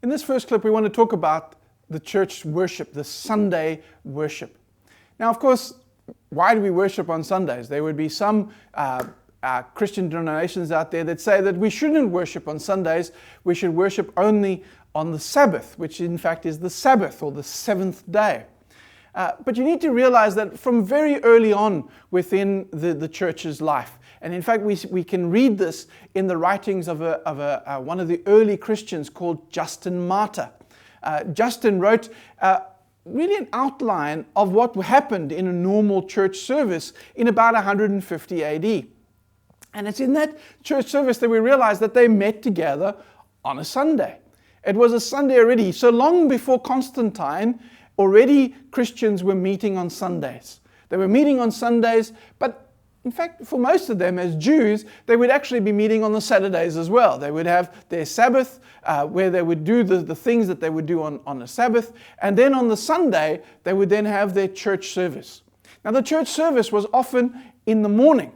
In this first clip, we want to talk about the church worship, the Sunday worship. Now, of course, why do we worship on Sundays? There would be some Christian denominations out there that say that we shouldn't worship on Sundays. We should worship only on the Sabbath, which in fact is the Sabbath or the seventh day. But you need to realize that from very early on within the church's life, and in fact we can read this in the writings of one of the early Christians called Justin Martyr. Justin wrote really an outline of what happened in a normal church service in about 150 AD. And it's in that church service that we realize that they met together on a Sunday. It was a Sunday already. So long before Constantine, already Christians were meeting on Sundays. They were meeting on Sundays, but in fact, for most of them as Jews, they would actually be meeting on the Saturdays as well. They would have their Sabbath, where they would do the things that they would do on a Sabbath. And then on the Sunday, they would then have their church service. Now, the church service was often in the morning.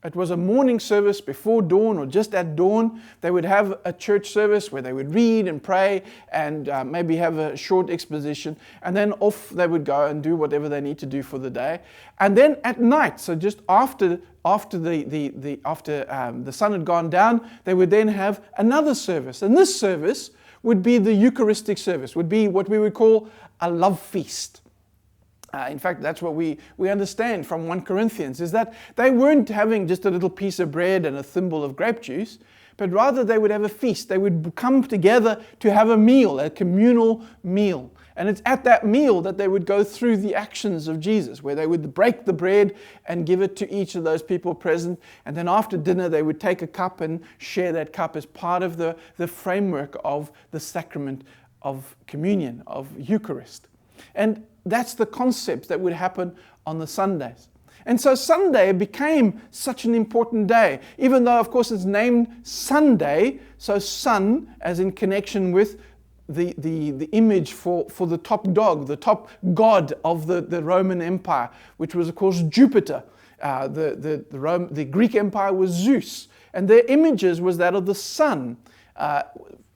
It was a morning service before dawn or just at dawn. They would have a church service where they would read and pray and maybe have a short exposition, and then off they would go and do whatever they need to do for the day. And then at night, so just after the sun had gone down, they would then have another service. And this service would be the Eucharistic service, would be what we would call a love feast. In fact, that's what we understand from 1 Corinthians, is that they weren't having just a little piece of bread and a thimble of grape juice, but rather they would have a feast. They would come together to have a meal, a communal meal. And it's at that meal that they would go through the actions of Jesus, where they would break the bread and give it to each of those people present. And then after dinner, they would take a cup and share that cup as part of the framework of the sacrament of communion, of Eucharist. And that's the concept that would happen on the Sundays. And so Sunday became such an important day, even though, of course, it's named Sunday, so sun, as in connection with the image for the top dog, the top god of the Roman Empire, which was, of course, Jupiter. The Greek Empire was Zeus, and their images was that of the sun.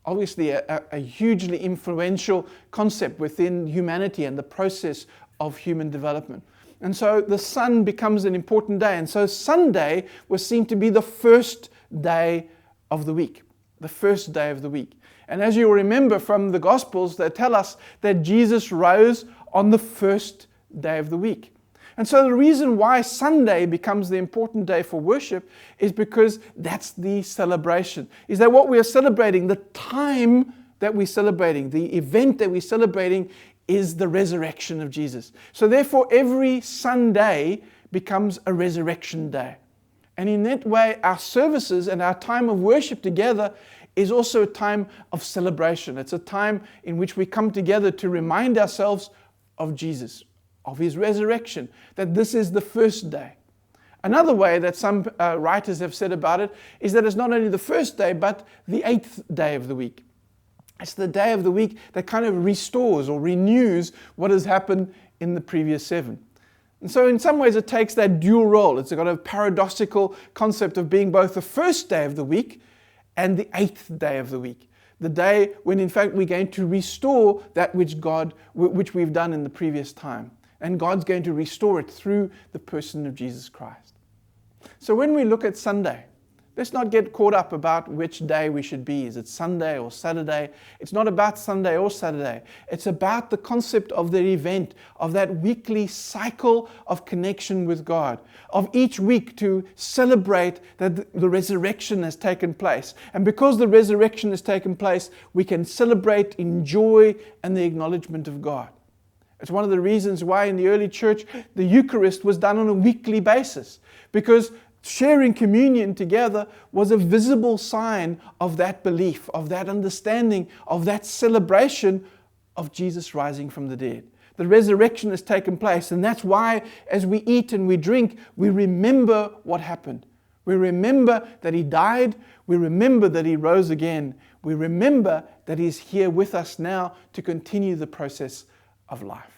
Obviously a hugely influential concept within humanity and the process of human development. And so the sun becomes an important day. And so Sunday was seen to be the first day of the week. The first day of the week. And as you remember from the Gospels, they tell us that Jesus rose on the first day of the week. And so the reason why Sunday becomes the important day for worship is because that's the celebration. Is that what we are celebrating, the time that we're celebrating, the event that we're celebrating is the resurrection of Jesus. So therefore every Sunday becomes a resurrection day. And in that way our services and our time of worship together is also a time of celebration. It's a time in which we come together to remind ourselves of Jesus, of His resurrection, that this is the first day. Another way that some writers have said about it is that it's not only the first day, but the 8th day of the week. It's the day of the week that kind of restores or renews what has happened in the previous 7. And so in some ways it takes that dual role. It's got a paradoxical concept of being both the first day of the week and the 8th day of the week. The day when in fact we're going to restore that which we've done in the previous time. And God's going to restore it through the person of Jesus Christ. So when we look at Sunday, let's not get caught up about which day we should be. Is it Sunday or Saturday? It's not about Sunday or Saturday. It's about the concept of the event, of that weekly cycle of connection with God, of each week to celebrate that the resurrection has taken place. And because the resurrection has taken place, we can celebrate in joy and the acknowledgement of God. It's one of the reasons why in the early church the Eucharist was done on a weekly basis, because sharing communion together was a visible sign of that belief, of that understanding, of that celebration of Jesus rising from the dead. The resurrection has taken place, and that's why as we eat and we drink, we remember what happened. We remember that He died. We remember that He rose again. We remember that He's here with us now to continue the process of life.